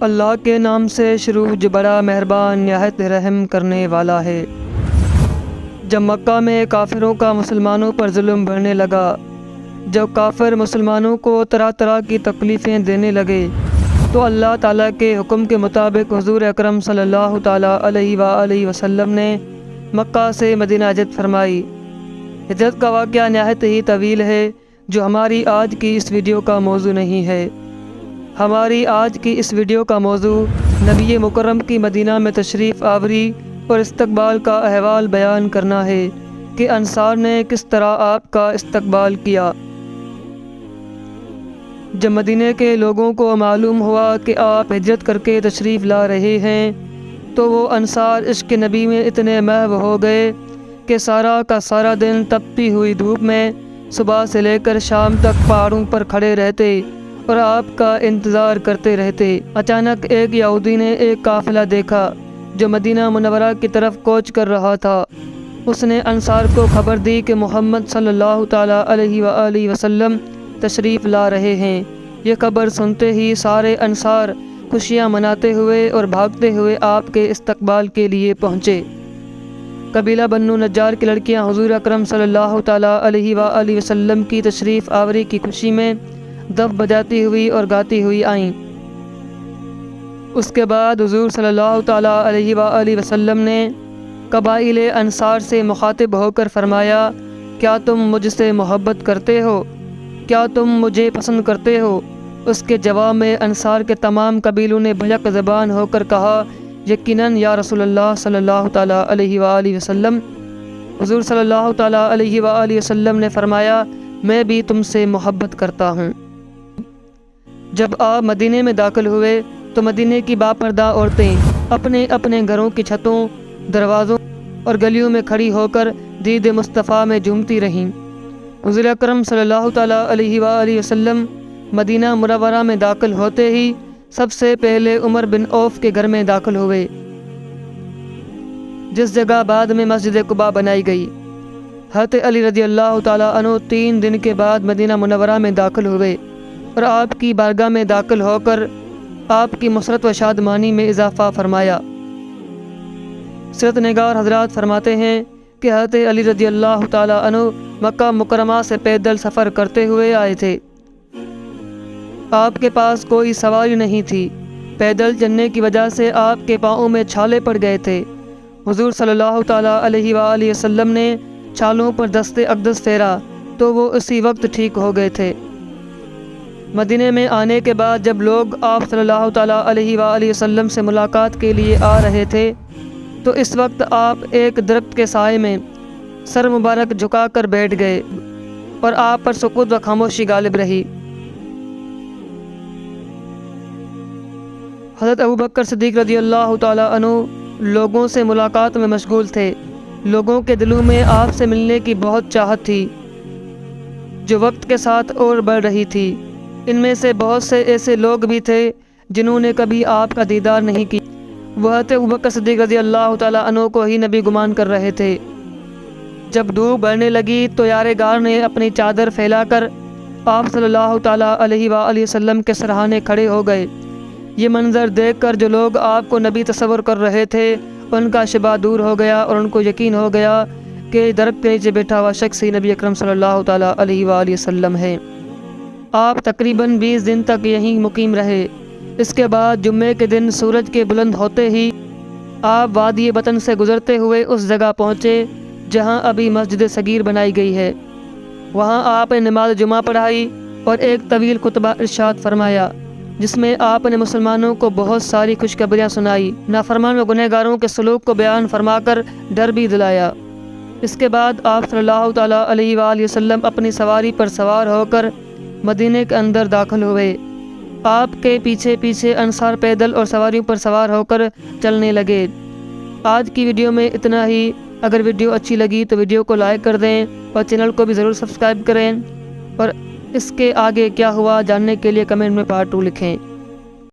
اللہ کے نام سے شروع جو بڑا مہربان نہایت رحم کرنے والا ہے۔ جب مکہ میں کافروں کا مسلمانوں پر ظلم بڑھنے لگا، جب کافر مسلمانوں کو طرح طرح کی تکلیفیں دینے لگے، تو اللہ تعالیٰ کے حکم کے مطابق حضور اکرم صلی اللہ تعالیٰ علیہ وآلہ وسلم نے مکہ سے مدینہ ہجرت فرمائی۔ ہجرت کا واقعہ نہایت ہی طویل ہے جو ہماری آج کی اس ویڈیو کا موضوع نہیں ہے۔ ہماری آج کی اس ویڈیو کا موضوع نبی مکرم کی مدینہ میں تشریف آوری اور استقبال کا احوال بیان کرنا ہے کہ انصار نے کس طرح آپ کا استقبال کیا۔ جب مدینہ کے لوگوں کو معلوم ہوا کہ آپ ہجرت کر کے تشریف لا رہے ہیں تو وہ انصار عشق نبی میں اتنے محو ہو گئے کہ سارا کا سارا دن تپتی ہوئی دھوپ میں صبح سے لے کر شام تک پہاڑوں پر کھڑے رہتے اور آپ کا انتظار کرتے رہتے۔ اچانک ایک یہودی نے ایک قافلہ دیکھا جو مدینہ منورہ کی طرف کوچ کر رہا تھا۔ اس نے انصار کو خبر دی کہ محمد صلی اللہ تعالیٰ علیہ وآلہ وسلم تشریف لا رہے ہیں۔ یہ خبر سنتے ہی سارے انصار خوشیاں مناتے ہوئے اور بھاگتے ہوئے آپ کے استقبال کے لیے پہنچے۔ قبیلہ بنو نجار کی لڑکیاں حضور اکرم صلی اللہ تعالیٰ علیہ وآلہ وسلم کی تشریف آوری کی خوشی میں دف بجاتی ہوئی اور گاتی ہوئی آئیں۔ اس کے بعد حضور صلی اللہ تعالیٰ علیہ وآلہ وسلم نے قبائل انصار سے مخاطب ہو کر فرمایا، کیا تم مجھ سے محبت کرتے ہو؟ کیا تم مجھے پسند کرتے ہو؟ اس کے جواب میں انصار کے تمام قبیلوں نے بیک زبان ہو کر کہا، یقیناً یا رسول اللہ صلی اللہ تعالیٰ علیہ وآلہ وسلم۔ حضور صلی اللہ تعالیٰ علیہ وآلہ وسلم نے فرمایا، میں بھی تم سے محبت کرتا ہوں۔ جب آپ مدینے میں داخل ہوئے تو مدینے کی باپردہ عورتیں اپنے اپنے گھروں کی چھتوں، دروازوں اور گلیوں میں کھڑی ہو کر دید مصطفیٰ میں جھومتی رہیں۔ حضور اکرم صلی اللہ تعالیٰ علیہ وآلہ وسلم مدینہ منورہ میں داخل ہوتے ہی سب سے پہلے عمر بن عوف کے گھر میں داخل ہوئے، جس جگہ بعد میں مسجد قباء بنائی گئی۔ حضرت علی رضی اللہ تعالیٰ عنہ 3 دن کے بعد مدینہ منورہ میں داخل ہوئے اور آپ کی بارگاہ میں داخل ہو کر آپ کی مسرت و شادمانی میں اضافہ فرمایا۔ سیرت نگار حضرات فرماتے ہیں کہ حضرت علی رضی اللہ تعالیٰ عنہ مکہ مکرمہ سے پیدل سفر کرتے ہوئے آئے تھے۔ آپ کے پاس کوئی سواری نہیں تھی۔ پیدل چلنے کی وجہ سے آپ کے پاؤں میں چھالے پڑ گئے تھے۔ حضور صلی اللہ تعالیٰ علیہ وآلہ وسلم نے چھالوں پر دست اقدس پھیرا تو وہ اسی وقت ٹھیک ہو گئے تھے۔ مدینے میں آنے کے بعد جب لوگ آپ صلی اللہ تعالیٰ علیہ وآلہ وسلم سے ملاقات کے لیے آ رہے تھے تو اس وقت آپ ایک درخت کے سائے میں سر مبارک جھکا کر بیٹھ گئے اور آپ پر سکوت و خاموشی غالب رہی۔ حضرت ابوبکر صدیق رضی اللہ تعالیٰ عنہ لوگوں سے ملاقات میں مشغول تھے۔ لوگوں کے دلوں میں آپ سے ملنے کی بہت چاہت تھی جو وقت کے ساتھ اور بڑھ رہی تھی۔ ان میں سے بہت سے ایسے لوگ بھی تھے جنہوں نے کبھی آپ کا دیدار نہیں کی۔ وہ حضرت ابوبکر صدیق رضی اللہ تعالیٰ عنہ کو ہی نبی گمان کر رہے تھے۔ جب دھوپ بڑھنے لگی تو یار غار نے اپنی چادر پھیلا کر آپ صلی اللہ تعالیٰ علیہ وآلہ وسلم کے سرہانے کھڑے ہو گئے۔ یہ منظر دیکھ کر جو لوگ آپ کو نبی تصور کر رہے تھے ان کا شبہ دور ہو گیا اور ان کو یقین ہو گیا کہ درخت کے نیچے بیٹھا ہوا شخص ہی نبی اکرم صلی اللہ تعالیٰ علیہ وآلہ وسلم ہے۔ آپ تقریباً 20 دن تک یہیں مقیم رہے۔ اس کے بعد جمعے کے دن سورج کے بلند ہوتے ہی آپ وادی بطن سے گزرتے ہوئے اس جگہ پہنچے جہاں ابھی مسجد صغیر بنائی گئی ہے۔ وہاں آپ نے نماز جمعہ پڑھائی اور ایک طویل خطبہ ارشاد فرمایا جس میں آپ نے مسلمانوں کو بہت ساری خوشخبریاں سنائی، نافرمان و گنہگاروں کے سلوک کو بیان فرما کر ڈر بھی دلایا۔ اس کے بعد آپ صلی اللہ تعالیٰ علیہ وآلہ وسلم اپنی سواری پر سوار ہو کر مدینے کے اندر داخل ہوئے۔ آپ کے پیچھے پیچھے انصار پیدل اور سواریوں پر سوار ہو کر چلنے لگے۔ آج کی ویڈیو میں اتنا ہی۔ اگر ویڈیو اچھی لگی تو ویڈیو کو لائک کر دیں اور چینل کو بھی ضرور سبسکرائب کریں، اور اس کے آگے کیا ہوا جاننے کے لیے کمنٹ میں پارٹ 2 لکھیں۔